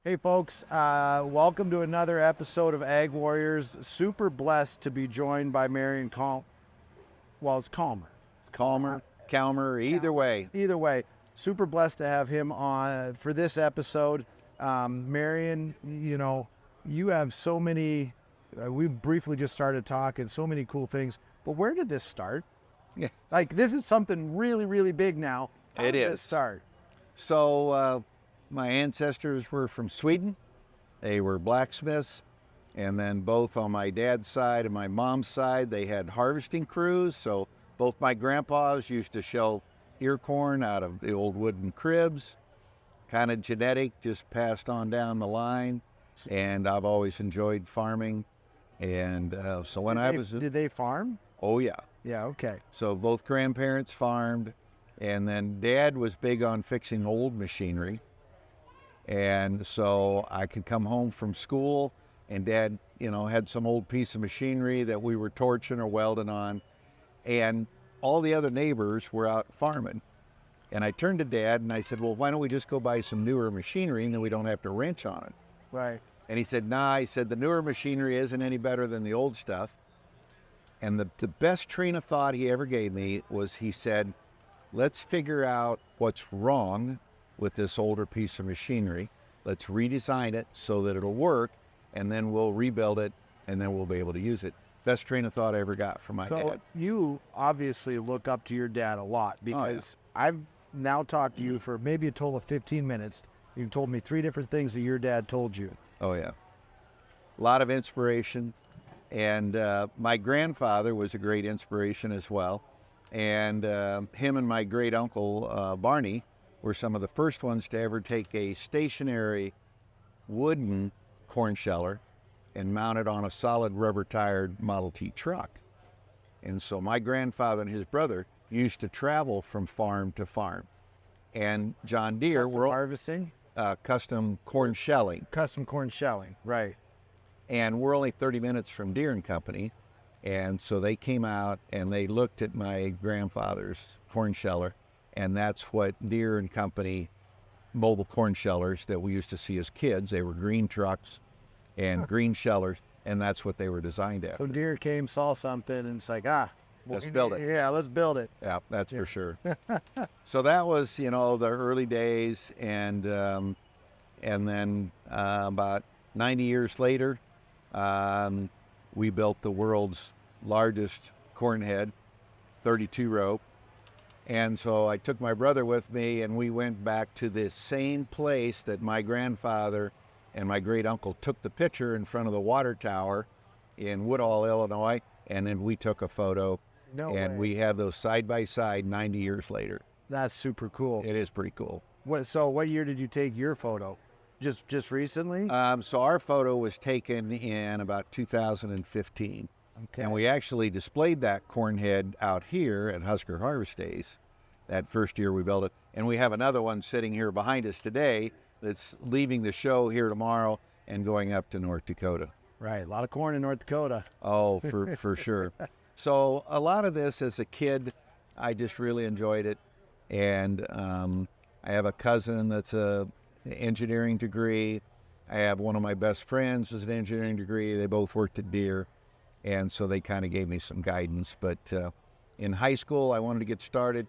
Hey folks, welcome to another episode of Ag Warriors. Super blessed to be joined by Marion it's Calmer. It's Calmer, either way. Either way, super blessed to have him on for this episode. Marion, you have so many, we briefly just started talking, so many cool things, but where did this start? Yeah. Like, this is something really, really big now. How It did is. this start? So my ancestors were from Sweden. They were blacksmiths. And then both on my dad's side and my mom's side, they had harvesting crews. So both my grandpas used to shell ear corn out of the old wooden cribs. Kind of genetic, just passed on down the line. And I've always enjoyed farming. And so when Did they farm? Oh yeah. Yeah, okay. So both grandparents farmed. And then Dad was big on fixing old machinery. And so I could come home from school and Dad, had some old piece of machinery that we were torching or welding on. And all the other neighbors were out farming. And I turned to Dad and I said, well, why don't we just go buy some newer machinery and then we don't have to wrench on it. Right. And he said, nah, he said, the newer machinery isn't any better than the old stuff. And the best train of thought he ever gave me was he said, let's figure out what's wrong with this older piece of machinery. Let's redesign it so that it'll work, and then we'll rebuild it, and then we'll be able to use it. Best train of thought I ever got from my dad. So you obviously look up to your dad a lot because I've now talked to you for maybe a total of 15 minutes. You've told me 3 different things that your dad told you. Oh, yeah. A lot of inspiration. And my grandfather was a great inspiration as well. And him and my great uncle, Barney, were some of the first ones to ever take a stationary wooden corn sheller and mount it on a solid rubber-tired Model T truck. And so my grandfather and his brother used to travel from farm to farm. And John Deere were harvesting? Custom corn shelling. Custom corn shelling, right. And we're only 30 minutes from Deere and Company. And so they came out and they looked at my grandfather's corn sheller, and that's what Deere and Company mobile corn shellers that we used to see as kids. They were green trucks and green shellers, and that's what they were designed after. So Deere came, saw something, and it's like, let's build it. Yeah, let's build it. Yeah, that's for sure. So that was, the early days, and then about 90 years later, we built the world's largest corn head, 32 row. And so I took my brother with me and we went back to the same place that my grandfather and my great uncle took the picture in front of the water tower in Woodall, Illinois. And then we took a photo we have those side by side 90 years later. That's super cool. It is pretty cool. So what year did you take your photo? Just recently? So our photo was taken in about 2015. Okay. And we actually displayed that corn head out here at Husker Harvest Days that first year we built it. And we have another one sitting here behind us today that's leaving the show here tomorrow and going up to North Dakota. Right, a lot of corn in North Dakota. Oh, for sure. So a lot of this as a kid, I just really enjoyed it. And I have a cousin that's an engineering degree. I have one of my best friends with an engineering degree. They both worked at Deere. And so they kind of gave me some guidance. But in high school, I wanted to get started.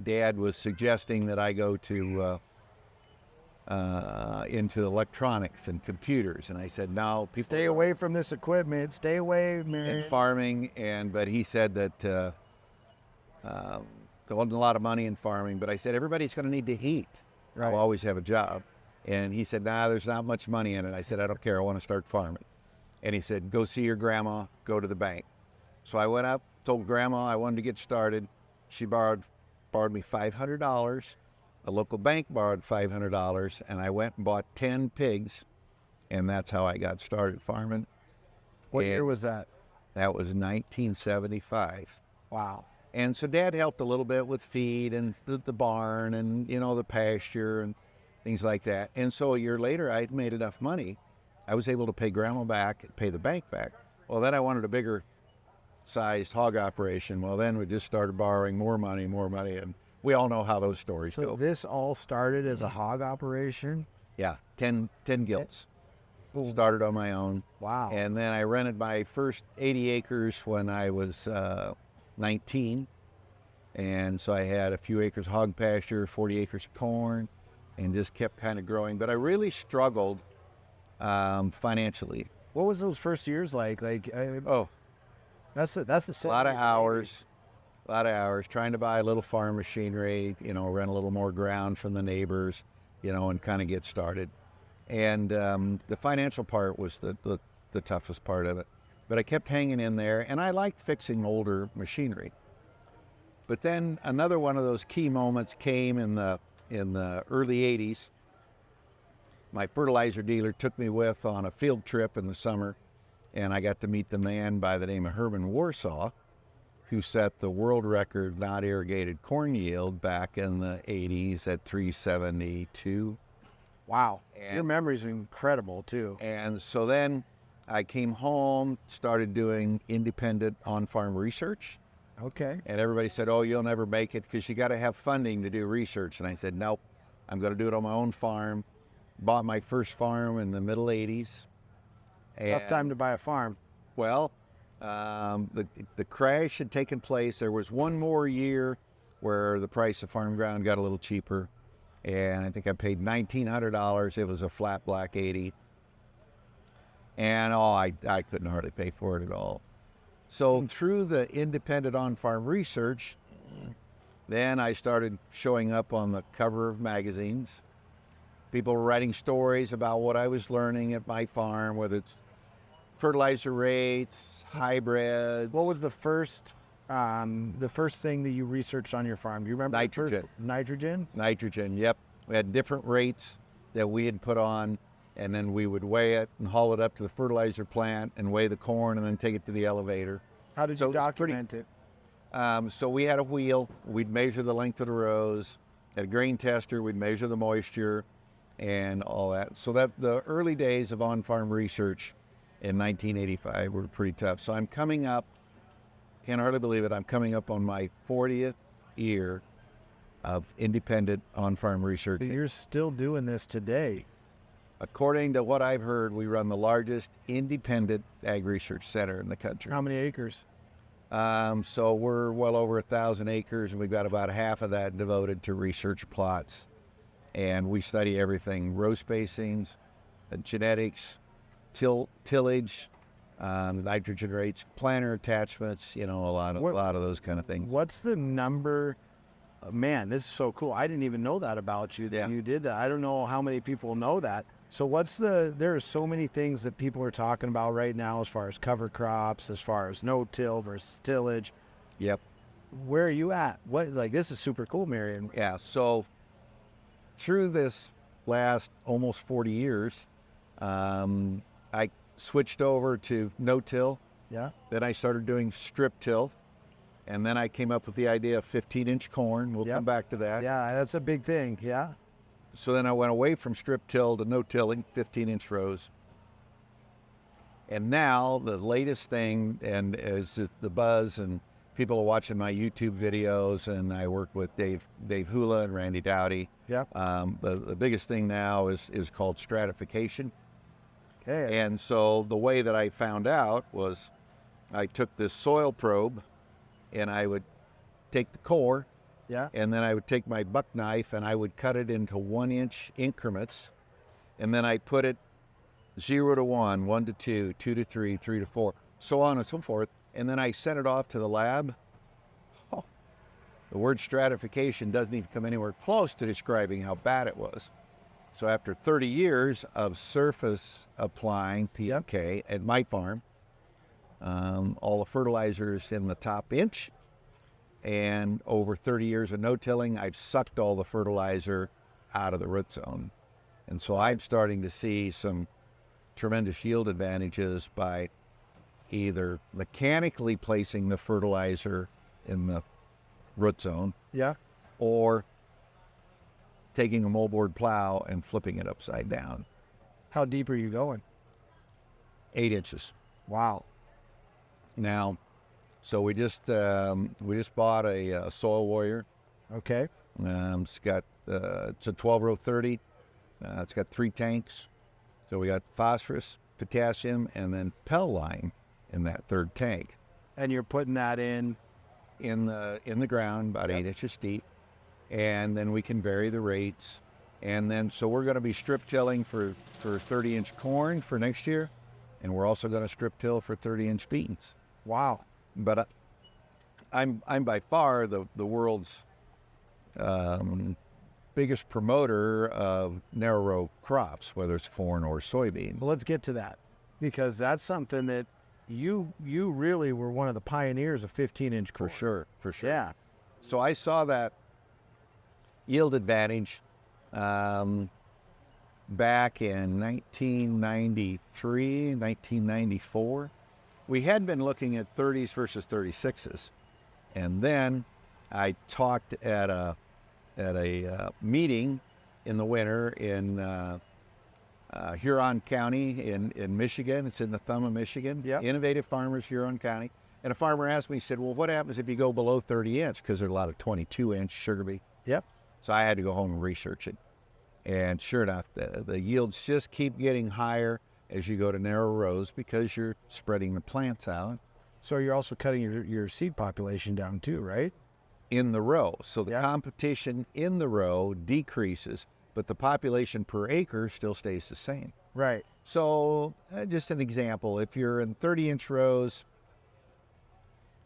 Dad was suggesting that I go to into electronics and computers. And I said, no. Stay away from this equipment. Stay away, man. And farming. But he said that there wasn't a lot of money in farming. But I said, everybody's going to need to eat. Right. I'll always have a job. And he said, nah, there's not much money in it. I said, I don't care. I want to start farming. And he said, go see your grandma, go to the bank. So I went up, told grandma I wanted to get started. She borrowed me $500. A local bank borrowed $500, and I went and bought 10 pigs, and that's how I got started farming. What year was that? That was 1975. Wow. And so Dad helped a little bit with feed and the barn and, the pasture and things like that. And so a year later, I had made enough money. I was able to pay grandma back and pay the bank back. Well, then I wanted a bigger sized hog operation. Well, then we just started borrowing more money, and we all know how those stories go. So this all started as a hog operation? Yeah. 10 gilts. Ooh. Started on my own. Wow. And then I rented my first 80 acres when I was 19. And so I had a few acres of hog pasture, 40 acres of corn, and just kept kind of growing. But I really struggled financially. What was those first years like? Oh, that's the a lot of hours trying to buy a little farm machinery, rent a little more ground from the neighbors, and kind of get started. And the financial part was the toughest part of it. But I kept hanging in there, and I liked fixing older machinery. But then another one of those key moments came in the early 80s. My fertilizer dealer took me with on a field trip in the summer, and I got to meet the man by the name of Herman Warsaw, who set the world record not irrigated corn yield back in the 80s at 372. Wow. And your memory's incredible too. And so then I came home, started doing independent on-farm research. Okay. And everybody said, oh, you'll never make it because you got to have funding to do research. And I said, nope, I'm going to do it on my own farm. Bought my first farm in the middle 80s. Tough time to buy a farm. Well, the crash had taken place. There was one more year where the price of farm ground got a little cheaper. And I think I paid $1,900. It was a flat black 80. And I couldn't hardly pay for it at all. So through the independent on-farm research, then I started showing up on the cover of magazines. People were writing stories about what I was learning at my farm, whether it's fertilizer rates, hybrids. What was the first thing that you researched on your farm? Do you remember? Nitrogen. Nitrogen? Nitrogen, yep. We had different rates that we had put on, and then we would weigh it and haul it up to the fertilizer plant and weigh the corn and then take it to the elevator. How did you document it? So we had a wheel. We'd measure the length of the rows. At a grain tester, we'd measure the moisture and all that. So that the early days of on-farm research in 1985 were pretty tough. So I'm coming up, can't hardly believe it, I'm coming up on my 40th year of independent on-farm research. So you're still doing this today? According to what I've heard, we run the largest independent ag research center in the country. How many acres? So we're well over 1,000 acres, and we've got about half of that devoted to research plots. And we study everything: row spacings, genetics, tillage, nitrogen rates, planter attachments. A lot of those kind of things. What's the number? Man, this is so cool. I didn't even know that about you, that you did that. I don't know how many people know that. So there are so many things that people are talking about right now as far as cover crops, as far as no-till versus tillage. Yep. Where are you at? This is super cool, Marion. Yeah, so through this last almost 40 years, I switched over to no-till. Yeah. Then I started doing strip till. And then I came up with the idea of 15-inch corn. We'll come back to that. Yeah, that's a big thing, yeah. So then I went away from strip till to no-tilling, 15-inch rows. And now the latest thing, and is the buzz, and people are watching my YouTube videos, and I work with Dave Hula and Randy Dowdy. Yeah. The biggest thing now is called stratification. Okay. And so the way that I found out was I took this soil probe, and I would take the core, and then I would take my buck knife and I would cut it into 1-inch increments, and then I put it 0 to 1, 1 to 2, 2 to 3, 3 to 4, so on and so forth, and then I sent it off to the lab. Oh, the word stratification doesn't even come anywhere close to describing how bad it was. So after 30 years of surface applying PMK at my farm, all the fertilizers in the top inch, and over 30 years of no-tilling, I've sucked all the fertilizer out of the root zone. And so I'm starting to see some tremendous yield advantages by either mechanically placing the fertilizer in the root zone, or taking a moldboard plow and flipping it upside down. How deep are you going? 8 inches. Wow. Now, so we just bought a Soil Warrior. Okay. It's a 12-row 30. It's got 3 tanks. So we got phosphorus, potassium, and then Pell lime in that 3rd tank. And you're putting that in the ground, about 8 inches deep, and then we can vary the rates. And then so we're going to be strip tilling for 30-inch corn for next year, and we're also going to strip till for 30-inch beans. Wow. But I'm by far the world's biggest promoter of narrow row crops, whether it's corn or soybeans. Well, let's get to that, because that's something that you really were one of the pioneers of 15-inch corn. For sure. Yeah. So I saw that yield advantage back in 1993, 1994. We had been looking at 30s versus 36s. And then I talked at a meeting in the winter in Huron County in Michigan. It's in the thumb of Michigan. Yep. Innovative Farmers, Huron County. And a farmer asked me, he said, well, what happens if you go below 30-inch? Because there's a lot of 22-inch sugar beet. Yep. So I had to go home and research it. And sure enough, the yields just keep getting higher as you go to narrow rows because you're spreading the plants out. So you're also cutting your seed population down too, right? In the row. So the Yeah. competition in the row decreases, but the population per acre still stays the same. Right. So just an example, if you're in 30-inch rows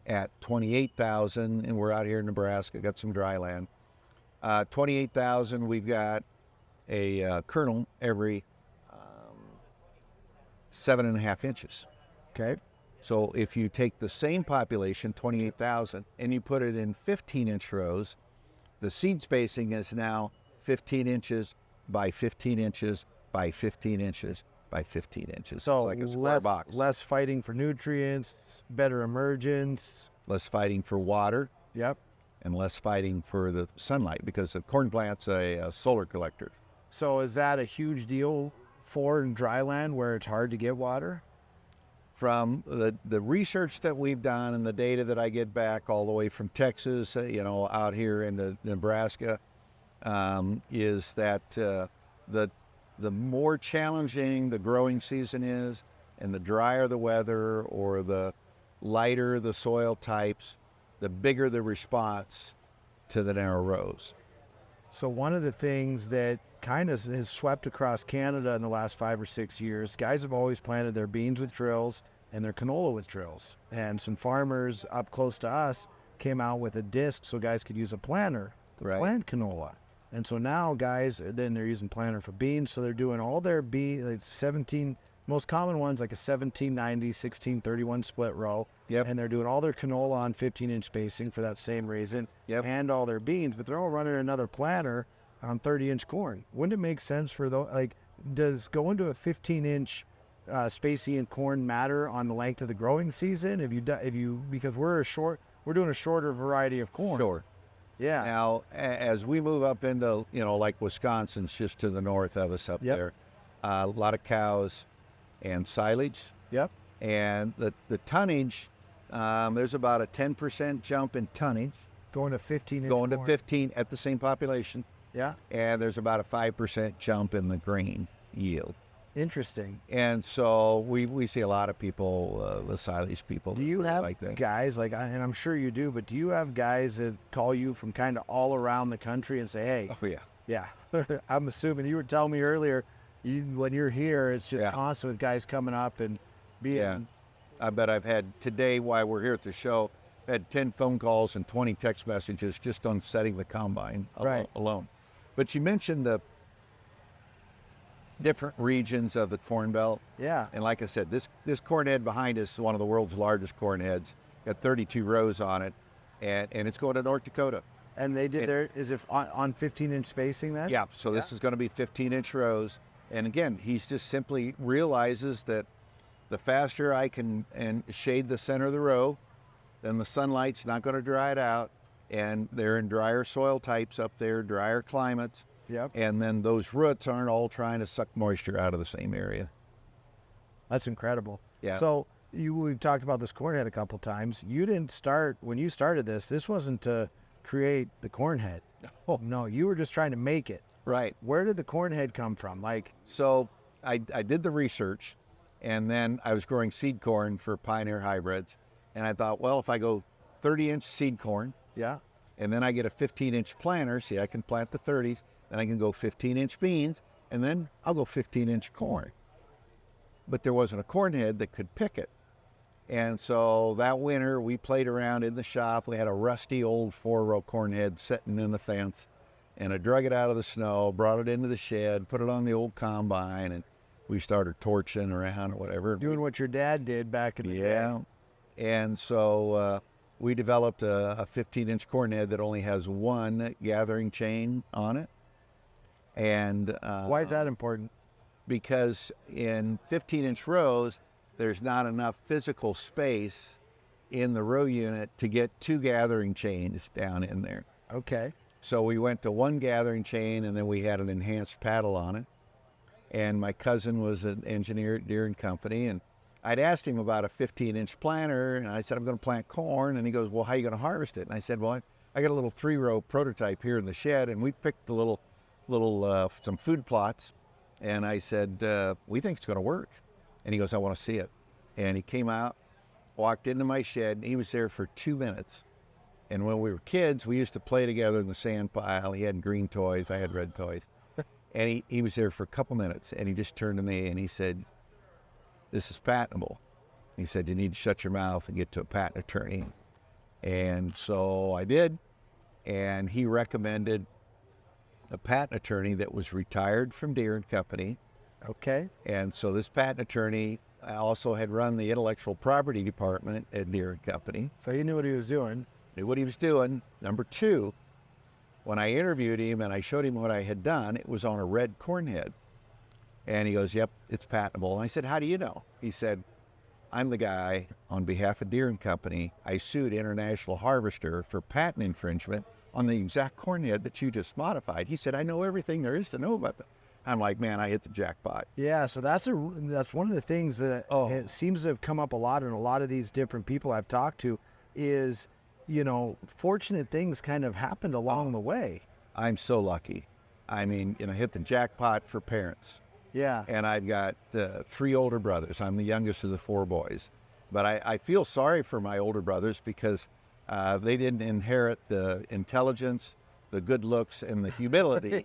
at 28,000, and we're out here in Nebraska, got some dry land, 28,000, we've got a kernel every 7.5 inches. Okay. So if you take the same population, 28,000, and you put it in 15-inch rows, the seed spacing is now 15 inches by 15 inches by 15 inches by 15 inches. So it's like a square box. less fighting for nutrients, better emergence. Less fighting for water Yep. and less fighting for the sunlight, because the corn plant's a solar collector. So is that a huge deal for dry land where it's hard to get water? From the research that we've done and the data that I get back all the way from Texas, out here into Nebraska, is that the more challenging the growing season is, and the drier the weather or the lighter the soil types, the bigger the response to the narrow rows. So one of the things that kind of has swept across Canada in the last 5 or 6 years, guys have always planted their beans with drills and their canola with drills. And some farmers up close to us came out with a disc so guys could use a planter to Right. plant canola. And so now guys, then they're using planter for beans. So they're doing all their like 17, most common ones like a 1790, 1631 split row. Yep. And they're doing all their canola on 15-inch spacing for that same reason. Yep. And all their beans, but they're all running another planter on 30-inch corn. Wouldn't it make sense for those, like, does going to a 15-inch spacing in corn matter on the length of the growing season? Because we're doing a shorter variety of corn. Sure. Yeah. Now, as we move up into, like Wisconsin's just to the north of us up Yep. there, a lot of cows and silage. Yep. And the tonnage, there's about a 10% jump in tonnage Going to 15-inch going to corn. 15 at the same population. Yeah. And there's about a 5% jump in the grain yield. Interesting. And so we see a lot of people, the silage people. Do you have like that. guys and I'm sure you do, but do you have guys that call you from kind of all around the country and say, hey, Oh, yeah. yeah, I'm assuming you were telling me earlier, when you're here, it's just Yeah. constant with guys coming up and being. Yeah. I bet I've had today, while we're here at the show, had 10 phone calls and 20 text messages just on setting the combine Right. alone. But you mentioned the different regions of the Corn Belt. Yeah. And like I said, this corn head behind us is one of the world's largest corn heads. Got 32 rows on it, and it's going to North Dakota. And they did is it on 15-inch spacing then? Yeah, so this is going to be 15-inch rows. And again, he's just simply realizes that the faster I can shade the center of the row, then the sunlight's not going to dry it out. And they're in drier soil types up there, drier climates. Yep. And then those roots aren't all trying to suck moisture out of the same area. That's incredible. Yeah. So we've talked about this corn head a couple times. You didn't start, when you started this wasn't to create the corn head. Oh. No, you were just trying to make it. Right. Where did the corn head come from? Like, So I did the research, and then I was growing seed corn for Pioneer hybrids. And I thought, well, if I go 30-inch seed corn, yeah, and then I get a 15-inch planter, see, I can plant the 30s, then I can go 15-inch beans, and then I'll go 15-inch corn. But there wasn't a corn head that could pick it. And so that winter, we played around in the shop. We had a rusty old 4-row corn head sitting in the fence, and I drug it out of the snow, brought it into the shed, put it on the old combine, and we started torching around or whatever. doing what your dad did back in the day. Yeah. And so we developed a 15-inch corn head that only has one gathering chain on it. And Why is that important? because in 15-inch rows, there's not enough physical space in the row unit to get 2 gathering chains down in there. Okay. So we went to 1 gathering chain, and then we had an enhanced paddle on it. And my cousin was an engineer at Deere & Company, and I'd asked him about a 15-inch planter, and I said, I'm going to plant corn. And he goes, well, how are you going to harvest it? And I said, well, I got a little 3-row prototype here in the shed, and we picked the some food plots. And I said, we think it's going to work. And he goes, I want to see it. And he came out, walked into my shed, and he was there for 2 minutes. And when we were kids, we used to play together in the sand pile. He had green toys, I had red toys. And he was there for a couple minutes, and he just turned to me and he said, this is patentable. He said, you need to shut your mouth and get to a patent attorney. And so I did, and he recommended a patent attorney that was retired from Deere & Company. Okay. And so this patent attorney also had run the intellectual property department at Deere & Company. So he knew what he was doing. Knew what he was doing. Number 2, when I interviewed him and I showed him what I had done, it was on a red corn head. And he goes, yep, it's patentable. And I said, how do you know? He said, I'm the guy on behalf of Deere & Company. I sued International Harvester for patent infringement on the exact corn head that you just modified. He said, I know everything there is to know about that. I'm like, man, I hit the jackpot. Yeah, so that's one of the things that it seems to have come up a lot in a lot of these different people I've talked to is, fortunate things kind of happened along the way. I'm so lucky. I mean, hit the jackpot for parents. Yeah. And I've got 3 older brothers. I'm the youngest of the 4 boys. But I feel sorry for my older brothers because they didn't inherit the intelligence, the good looks, and the humility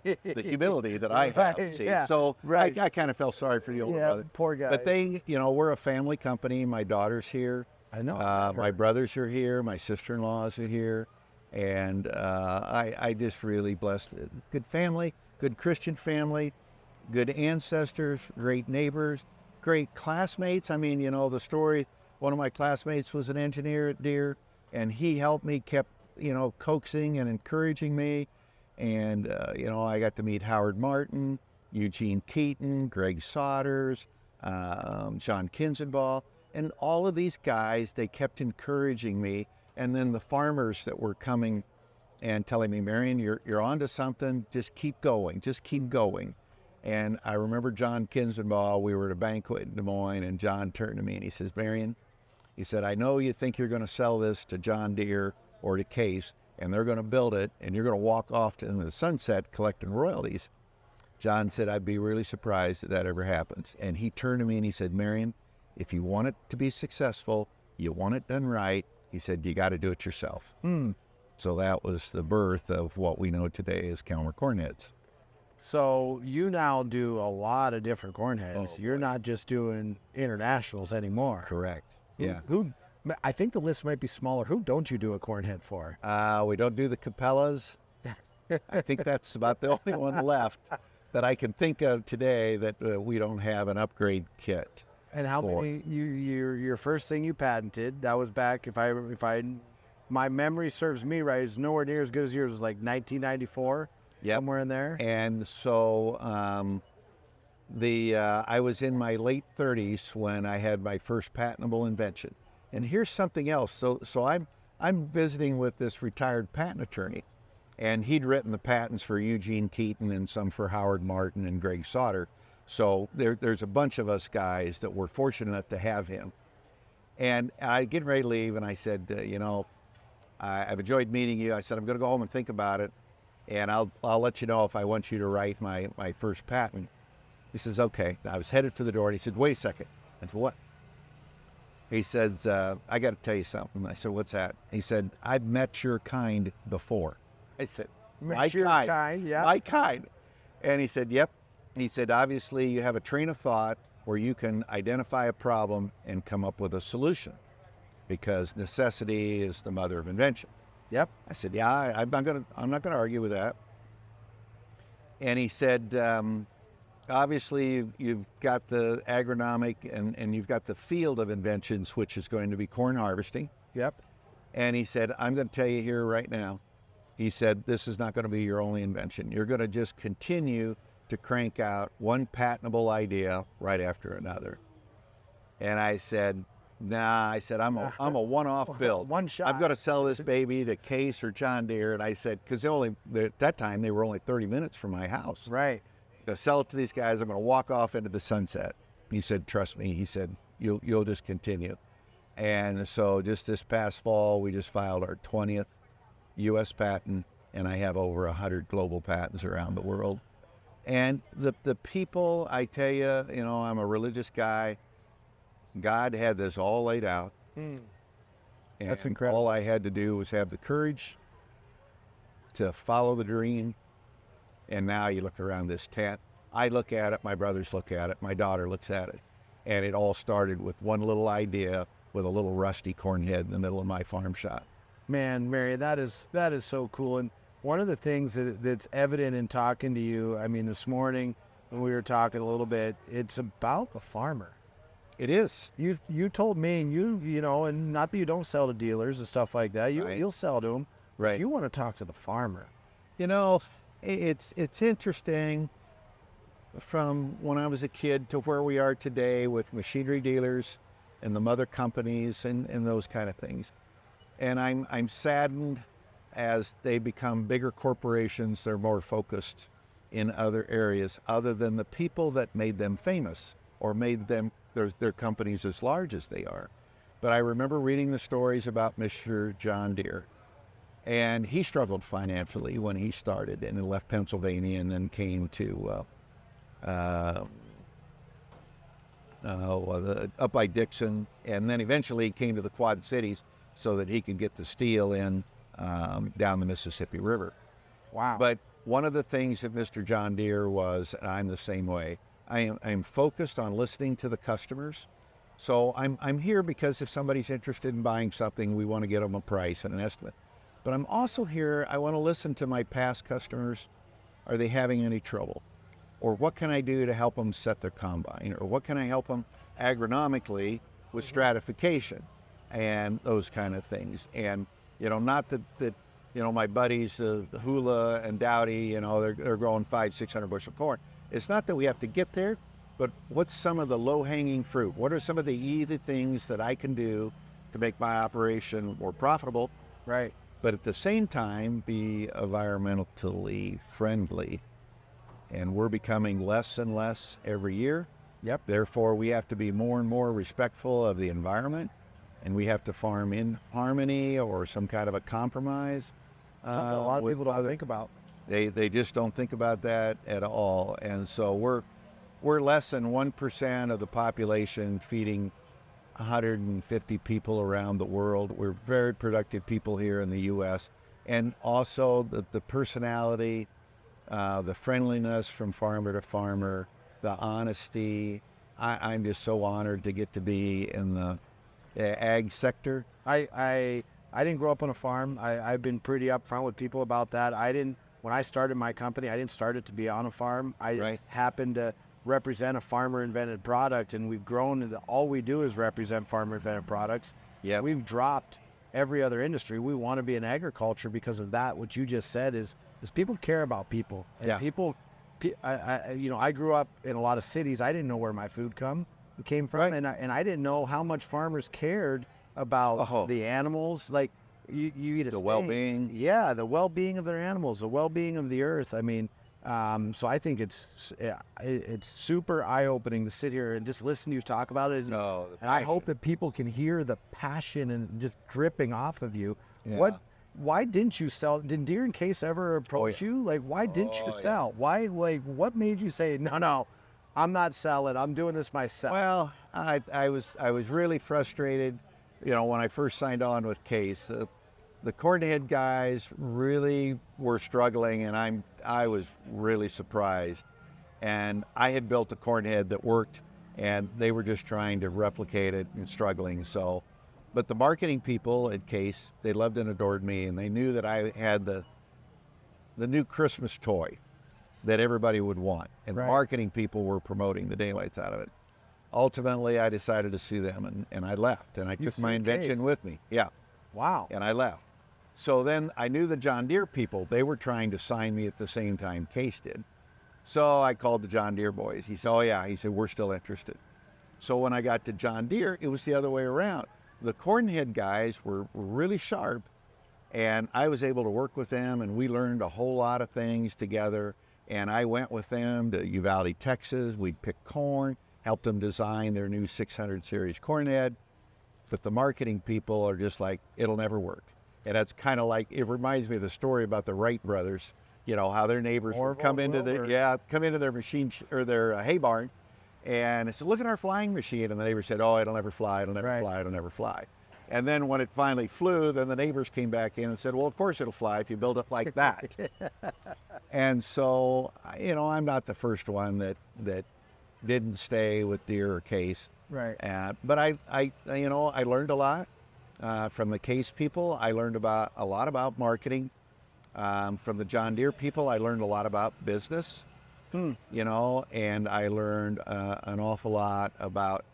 that I have. Right, See? yeah, So right. I kind of felt sorry for the older brother. Poor guy. But they, we're a family company. My daughter's here. I know. My brothers are here. My sister-in-laws are here. And I just really blessed. Good family, good Christian family, good ancestors, great neighbors, great classmates. I mean, the story, one of my classmates was an engineer at Deere, and he helped me, kept, coaxing and encouraging me. And, I got to meet Howard Martin, Eugene Keaton, Greg Sodders, John Kinzenbaugh, and all of these guys, they kept encouraging me. And then the farmers that were coming and telling me, Marion, you're onto something, just keep going, just keep going. And I remember John Kinzenbaugh, we were at a banquet in Des Moines, and John turned to me and he says, Marion, he said, I know you think you're going to sell this to John Deere or to Case, and they're going to build it, and you're going to walk off into the sunset collecting royalties. John said, I'd be really surprised if that ever happens. And he turned to me and he said, Marion, if you want it to be successful, you want it done right, he said, you got to do it yourself. So that was the birth of what we know today as Calmer corn heads. So you now do a lot of different corn heads. You're not just doing internationals anymore. Correct. Yeah. Who? I think the list might be smaller. Who don't you do a corn head for? We don't do the Capellas. I think that's about the only one left that I can think of today that we don't have an upgrade kit. And how many? Your first thing you patented, that was back, if my memory serves me right, it's nowhere near as good as yours. It was like 1994. Yep. Somewhere in there. And so I was in my late 30s when I had my first patentable invention. And here's something else. So I'm visiting with this retired patent attorney, and he'd written the patents for Eugene Keaton and some for Howard Martin and Greg Sodder. So there's a bunch of us guys that were fortunate to have him. And I get ready to leave, and I said, I've enjoyed meeting you. I said, I'm going to go home and think about it. and I'll let you know if I want you to write my first patent. He says, okay. I was headed for the door, and he said, wait a second. I said, what? He says, I got to tell you something. I said, what's that? He said, I've met your kind before. I said, my kind? Yeah. My kind. And he said, yep. He said, obviously you have a train of thought where you can identify a problem and come up with a solution, because necessity is the mother of invention. Yep. I said, yeah, I'm not gonna argue with that. And he said, obviously you've got the agronomic and you've got the field of inventions, which is going to be corn harvesting. Yep. And he said, I'm going to tell you here right now, he said, this is not going to be your only invention. You're going to just continue to crank out one patentable idea right after another. And I said, nah, I said, I'm a one-off build. One shot. I'm going to sell this baby to Case or John Deere. And I said, because at that time, they were only 30 minutes from my house. Right. To sell it to these guys, I'm going to walk off into the sunset. He said, trust me. He said, you'll just continue. And so just this past fall, we just filed our 20th U.S. patent, and I have over 100 global patents around the world. And the people, I tell you, I'm a religious guy. God had this all laid out. Mm. And That's incredible. all I had to do was have the courage to follow the dream. And now you look around this tent. I look at it, my brothers look at it, my daughter looks at it. And it all started with one little idea with a little rusty corn head in the middle of my farm shop. Man, Marion, that is so cool. And one of the things that's evident in talking to you, I mean, this morning when we were talking a little bit, it's about the farmer. It is. You told me, and you know, and not that you don't sell to dealers and stuff like that. Right. You'll sell to them. Right. You want to talk to the farmer. It's interesting from when I was a kid to where we are today with machinery dealers and the mother companies and those kind of things. And I'm saddened as they become bigger corporations, they're more focused in other areas other than the people that made them famous or made them their companies as large as they are. But I remember reading the stories about Mr. John Deere, and he struggled financially when he started and then left Pennsylvania and then came to up by Dixon, and then eventually came to the Quad Cities so that he could get the steel in down the Mississippi River. Wow. But one of the things that Mr. John Deere was, and I'm the same way, I'm focused on listening to the customers. So I'm here because if somebody's interested in buying something, we want to get them a price and an estimate. But I'm also here, I want to listen to my past customers. Are they having any trouble? Or what can I do to help them set their combine? Or what can I help them agronomically with stratification and those kind of things? And, not that my buddies, Hula and Dowdy, they're growing 500-600 bushel corn. It's not that we have to get there, but what's some of the low-hanging fruit? What are some of the easy things that I can do to make my operation more profitable? Right. But at the same time, be environmentally friendly. And we're becoming less and less every year. Yep. Therefore, we have to be more and more respectful of the environment, and we have to farm in harmony or some kind of a compromise. Something a lot of people don't think about. They just don't think about that at all. And so we're less than 1% of the population feeding 150 people around the world. We're very productive people here in the U.S. And also the personality, the friendliness from farmer to farmer, the honesty. I'm just so honored to get to be in the ag sector. I didn't grow up on a farm. I've been pretty upfront with people about that. When I started my company, I didn't start it to be on a farm. I happened to represent a farmer-invented product, and we've grown into all we do is represent farmer-invented products. Yeah, we've dropped every other industry. We want to be in agriculture because of that. What you just said is people care about people. And people, I grew up in a lot of cities. I didn't know where my food came from, and I didn't know how much farmers cared about the animals. Like you eat a steak. Well-being. Yeah, the well-being of their animals, the well-being of the earth. I mean, so I think it's super eye-opening to sit here and just listen to you talk about it. And I hope that people can hear the passion and just dripping off of you. Yeah. why didn't you sell? Did Deere and Case ever approach you? Like, why didn't you sell? Why, like, what made you say, no, I'm not selling. I'm doing this myself? Well, I was really frustrated, when I first signed on with Case. The cornhead guys really were struggling, and I was really surprised. And I had built a cornhead that worked, and they were just trying to replicate it and struggling. So, but the marketing people at Case, they loved and adored me, and they knew that I had the new Christmas toy that everybody would want. And the marketing people were promoting the daylights out of it. Ultimately, I decided to sue them, and I left, and I took my invention with me. Yeah. Wow. And I left. So then I knew the John Deere people, they were trying to sign me at the same time Case did. So I called the John Deere boys. He said, oh yeah, he said, we're still interested. So when I got to John Deere, it was the other way around. The cornhead guys were really sharp, and I was able to work with them, and we learned a whole lot of things together. And I went with them to Uvalde, Texas. We'd pick corn, helped them design their new 600 series cornhead. But the marketing people are just like, it'll never work. And that's kind of like, it reminds me of the story about the Wright brothers, how their neighbors would come into their machine or their hay barn, and it said, look at our flying machine. And the neighbor said, oh, it'll never fly, it'll never fly, it'll never fly. And then when it finally flew, then the neighbors came back in and said, well, of course it'll fly if you build it like that. And so, I'm not the first one that didn't stay with Deere or Case. Right. But I learned a lot from the Case people. I learned a lot about marketing. From the John Deere people, I learned a lot about business. And I learned an awful lot about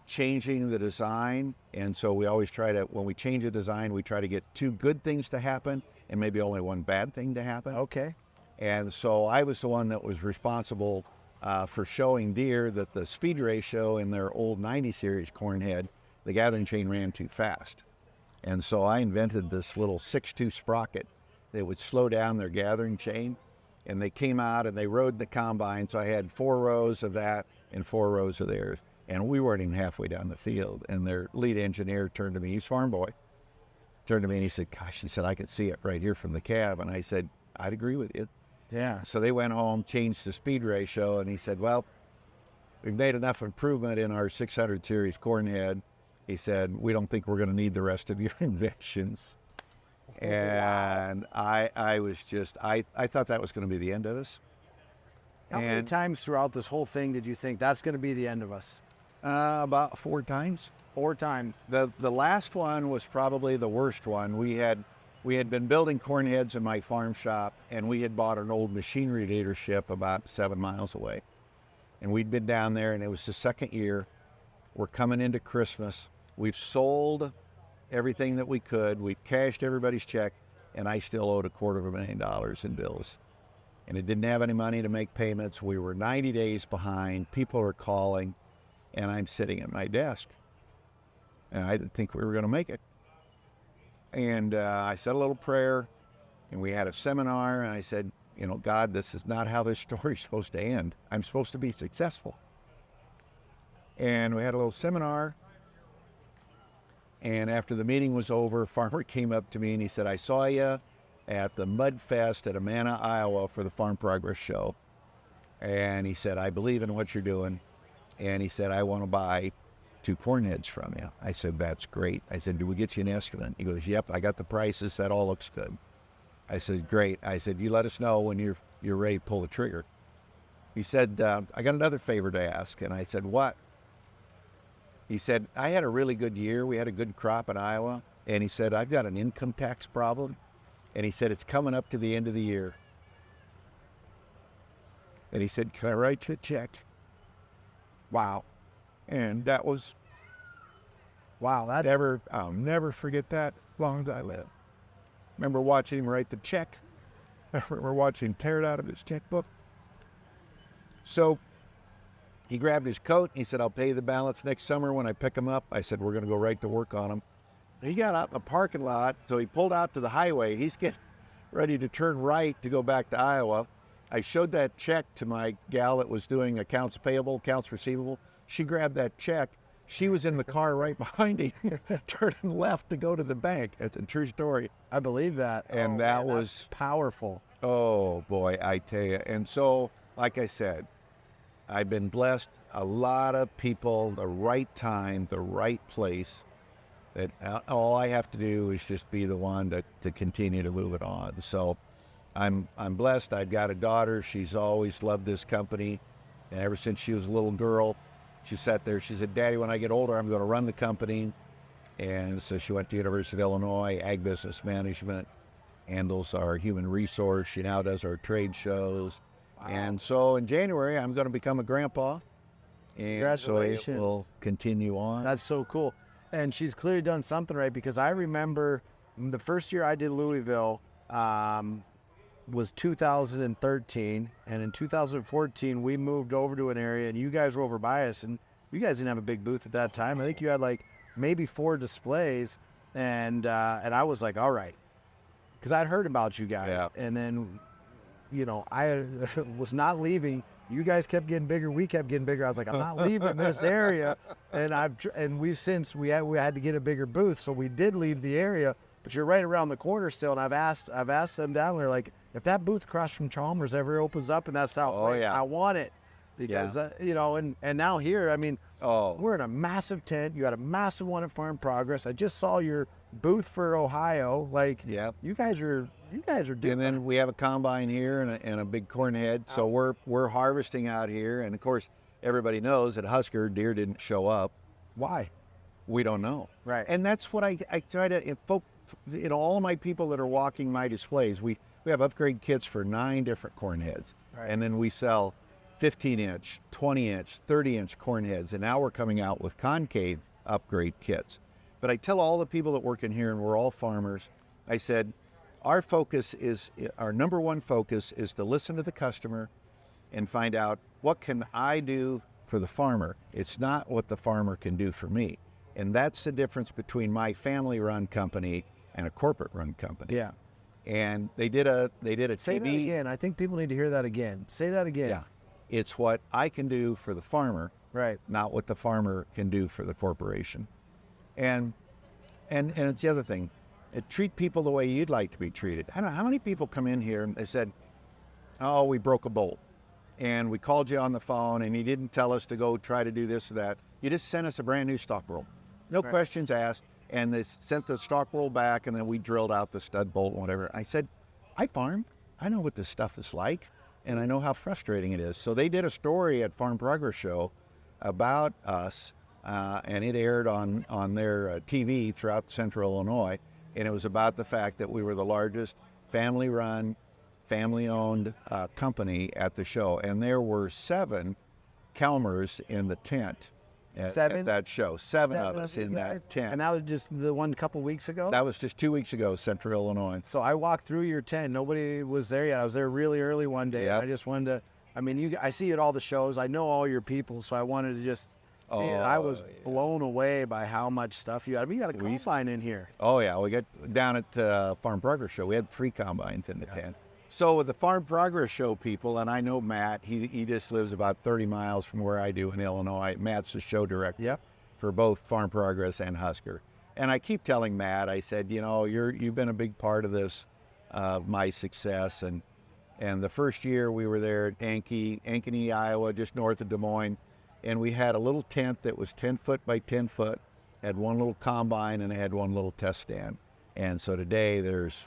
changing the design. And so we always when we change a design, we try to get 2 good things to happen and maybe only 1 bad thing to happen. Okay. And so I was the one that was responsible for showing Deere that the speed ratio in their old 90 series cornhead, the gathering chain ran too fast. And so I invented this little 6-2 sprocket that would slow down their gathering chain. And they came out and they rode the combine. So I had 4 rows of that and 4 rows of theirs. And we weren't even halfway down the field. And their lead engineer turned to me, he's farm boy, turned to me and he said, gosh, he said, I could see it right here from the cab. And I said, I'd agree with you. Yeah. So they went home, changed the speed ratio, and he said, well, we've made enough improvement in our 600 series cornhead. He said, we don't think we're going to need the rest of your inventions. And I was just, I thought that was going to be the end of us. How many times throughout this whole thing did you think that's going to be the end of us? About 4 times. 4 times. The last one was probably the worst one. We had been building cornheads in my farm shop, and we had bought an old machinery dealership about 7 miles away. And we'd been down there, and it was the second year. We're coming into Christmas. We've sold everything that we could. We've cashed everybody's check, and I still owed $250,000 in bills. And it didn't have any money to make payments. We were 90 days behind. People are calling, and I'm sitting at my desk. And I didn't think we were going to make it. And I said a little prayer, and we had a seminar, and I said, God, this is not how this story's supposed to end. I'm supposed to be successful. And we had a little seminar, and after the meeting was over, a farmer came up to me and he said, I saw you at the Mud Fest at Amana, Iowa for the Farm Progress Show. And he said, I believe in what you're doing. And he said, I want to buy 2 cornheads from you. I said, that's great. I said, do we get you an estimate? He goes, yep, I got the prices. That all looks good. I said, great. I said, you let us know when you're ready to pull the trigger. He said, I got another favor to ask. And I said, what? He said, I had a really good year. We had a good crop in Iowa. And he said, I've got an income tax problem. And he said, it's coming up to the end of the year. And he said, can I write you a check? Wow. And that was, wow, I'll never forget that as long as I live. Remember watching him write the check. I remember watching him tear it out of his checkbook. So he grabbed his coat. He said, I'll pay the balance next summer when I pick them up. I said, we're going to go right to work on them. He got out in the parking lot, so he pulled out to the highway. He's getting ready to turn right to go back to Iowa. I showed that check to my gal that was doing accounts payable, accounts receivable. She grabbed that check, She was in the car right behind him, turning left to go to the bank. It's a true story. I believe that. And that was powerful. Oh boy, I tell you. And so, like I said, I've been blessed. A lot of people, the right time, the right place. That all I have to do is just be the one to continue to move it on. So, I'm blessed. I've got a daughter. She's always loved this company, and ever since she was a little girl, she sat there. She said, "Daddy, when I get older, I'm going to run the company." And so she went to University of Illinois, Ag Business Management, handles our human resource. She now does our trade shows. Wow. And so in January, I'm going to become a grandpa. And so it will continue on. That's so cool. And she's clearly done something right, because I remember the first year I did Louisville was 2013. And in 2014, we moved over to an area, and you guys were over by us. And you guys didn't have a big booth at that time. I think you had like maybe 4 displays. And I was like, all right. Because I'd heard about you guys. Yeah. And then, I was not leaving. You guys kept getting bigger. We kept getting bigger. I was like, I'm not leaving this area. And we had to get a bigger booth, so we did leave the area. But you're right around the corner still. And I've asked them down there, like, if that booth across from Chalmers ever opens up in that South Lake, I want it. Because and now here, I mean, we're in a massive tent. You got a massive one at Farm Progress. I just saw your booth for Ohio. Like, you guys are doing. And then we have a combine here and a big corn head. So we're harvesting out here. And of course, everybody knows at Husker, deer didn't show up. Why? We don't know. Right. And that's what I try to all of my people that are walking my displays. We have upgrade kits for 9 different corn heads. Right. And then we sell 15-inch, 20-inch, 30-inch corn heads. And now we're coming out with concave upgrade kits. But I tell all the people that work in here, and we're all farmers, I said, our number one focus is to listen to the customer and find out, what can I do for the farmer? It's not what the farmer can do for me. And that's the difference between my family-run company and a corporate-run company. Yeah. And they did a Say TV. that again. I think people need to hear that again. Say that again. Yeah. It's what I can do for the farmer, right? Not what the farmer can do for the corporation. And it's the other thing. Treat people the way you'd like to be treated. I don't know how many people come in here and they said, "Oh, we broke a bolt, and we called you on the phone, and you didn't tell us to go try to do this or that. You just sent us a brand new stock roll, no questions asked." And they sent the stock roll back, and then we drilled out the stud bolt and whatever. I said, "I farm. I know what this stuff is like, and I know how frustrating it is." So they did a story at Farm Progress Show about us, and it aired on their TV throughout Central Illinois. And it was about the fact that we were the largest family-run, family-owned company at the show. And there were 7 Calmers in the tent at that show. 7 of us in that tent. And that was just the one couple weeks ago? That was just 2 weeks ago, Central Illinois. So I walked through your tent. Nobody was there yet. I was there really early one day. Yep. I just wanted to, I mean, I see you at all the shows. I know all your people, so I wanted to just see it. I was blown away by how much stuff you had. I mean, you got a combine in here. Oh, yeah. We got down at Farm Progress Show. We had 3 combines in the tent. So with the Farm Progress Show people, and I know Matt, he just lives about 30 miles from where I do in Illinois. Matt's the show director for both Farm Progress and Husker. And I keep telling Matt, I said, you've been a big part of this, my success. And the first year we were there at Ankeny, Iowa, just north of Des Moines. And we had a little tent that was 10 foot by 10 foot, had one little combine, and it had one little test stand. And so today there's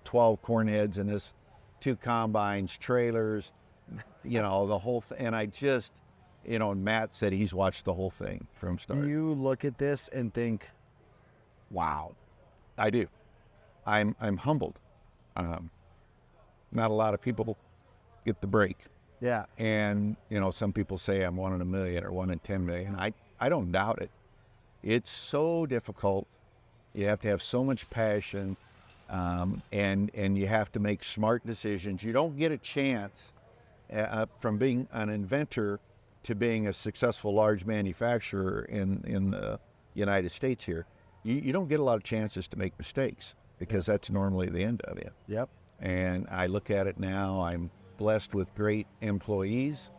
12 corn heads in this, 2 combines, trailers, the whole thing. And I just, Matt said he's watched the whole thing from start. Do you look at this and think, wow? I do. I'm humbled. Not a lot of people get the break. Yeah. And, some people say I'm 1 in a million or 1 in 10 million. I don't doubt it. It's so difficult. You have to have so much passion, and you have to make smart decisions. You don't get a chance from being an inventor to being a successful large manufacturer in the United States here. You don't get a lot of chances to make mistakes, because that's normally the end of it. Yep. And I look at it now, I'm blessed with great employees,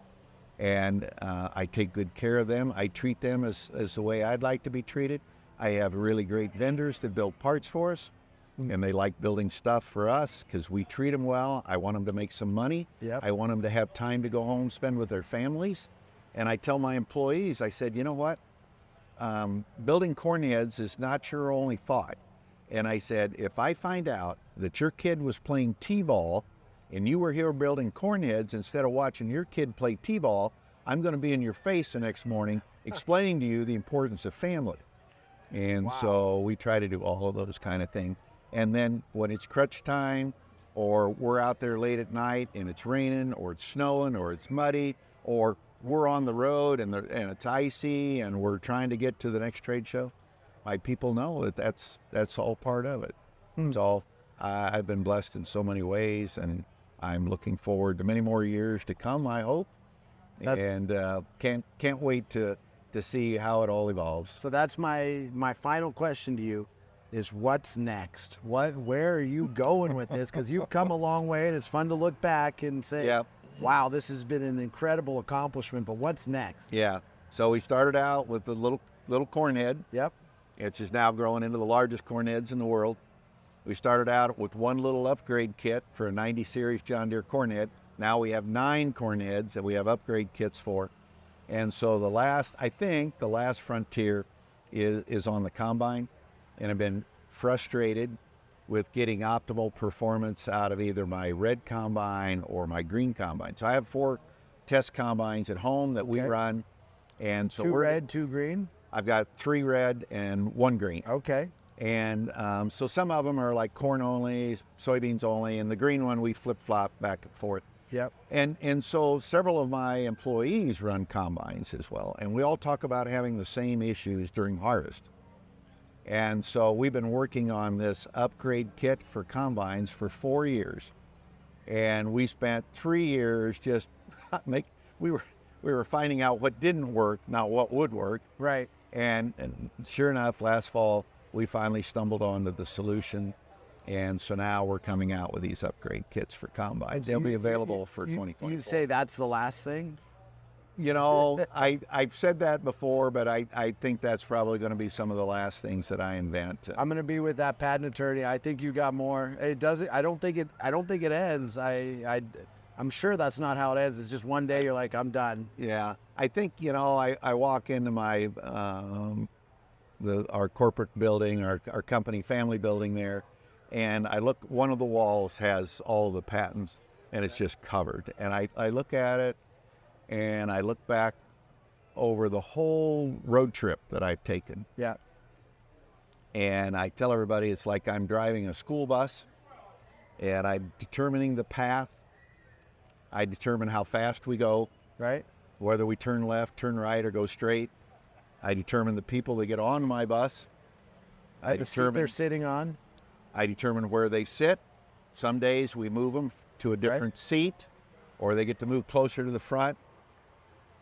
and I take good care of them. I treat them as the way I'd like to be treated. I have really great vendors that build parts for us, and they like building stuff for us because we treat them well. I want them to make some money. Yep. I want them to have time to go home, spend with their families. And I tell my employees, I said, you know what? Building corn heads is not your only thought. And I said, if I find out that your kid was playing t-ball and you were here building corn heads instead of watching your kid play t-ball, I'm going to be in your face the next morning explaining to you the importance of family. And Wow. so we try to do all of those kind of things. And then when it's crunch time, or we're out there late at night and it's raining or it's snowing or it's muddy, or we're on the road and it's icy and we're trying to get to the next trade show, my people know that that's all part of it. It's all, I've been blessed in so many ways, and I'm looking forward to many more years to come, I hope. And can't wait to see how it all evolves. So that's my final question to you is what's next? Where are you going with this? Because you've come a long way, and it's fun to look back and say, Yep. wow, this has been an incredible accomplishment, but what's next? Yeah. So we started out with a little corn head. Yep. It's just now growing into the largest corn heads in the world. We started out with one little upgrade kit for a 90 series John Deere corn head. Now we have 9 corn heads that we have upgrade kits for. And so I think the last frontier is on the combine. And I've been frustrated with getting optimal performance out of either my red combine or my green combine. So I have 4 test combines at home that we run. And so 2 red, 2 green? I've got 3 red and 1 green. Okay. And so some of them are like corn only, soybeans only, and the green one we flip-flop back and forth. Yep. And so several of my employees run combines as well, and we all talk about having the same issues during harvest. And so we've been working on this upgrade kit for combines for 4 years, and we spent 3 years just we were finding out what didn't work, not what would work. Right. And sure enough, last fall we finally stumbled onto the solution. And so now we're coming out with these upgrade kits for combines. They'll be available for 2024. You say that's the last thing? You know, I've said that before, but I think that's probably going to be some of the last things that I invent. I'm going to be with that patent attorney. I think you got more. It doesn't. I don't think it ends. I'm sure that's not how it ends. It's just one day you're like, I'm done. Yeah, I think, you know, I walk into my our corporate building, our company family building there, and I look. One of the walls has all of the patents, and it's just covered. And I look at it, and I look back over the whole road trip that I've taken. Yeah. And I tell everybody it's like I'm driving a school bus, and I'm determining the path. I determine how fast we go, Right. whether we turn left, turn right, or go straight. I determine the people that get on my bus. The seat they're sitting on. I determine where they sit. Some days we move them to a different seat, or they get to move closer to the front.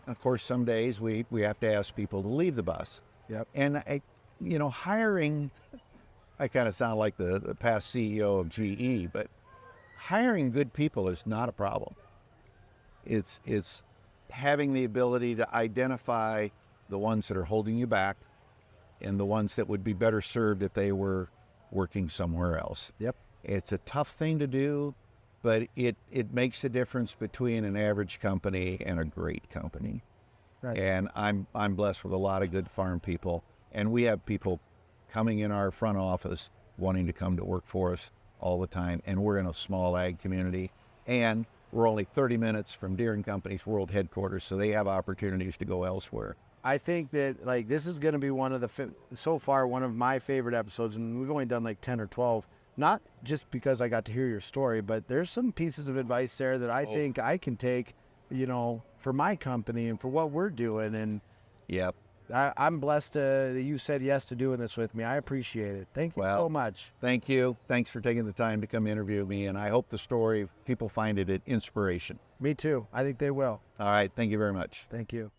Of course, some days we have to ask people to leave the bus. Yep. And hiring, I kind of sound like the past CEO of GE, but hiring good people is not a problem. It's having the ability to identify the ones that are holding you back and the ones that would be better served if they were working somewhere else. Yep. It's a tough thing to do, but it makes a difference between an average company and a great company. Right. And I'm blessed with a lot of good farm people, and we have people coming in our front office wanting to come to work for us all the time, and we're in a small ag community, and we're only 30 minutes from Deere & Company's world headquarters, so they have opportunities to go elsewhere. I think that this is going to be one of my favorite episodes, and we've only done like 10 or 12. Not just because I got to hear your story, but there's some pieces of advice there that I think I can take, for my company and for what we're doing. And Yep. I'm blessed that you said yes to doing this with me. I appreciate it. Thank you so much. Thank you. Thanks for taking the time to come interview me, and I hope the story, people find it an inspiration. Me too. I think they will. All right. Thank you very much. Thank you.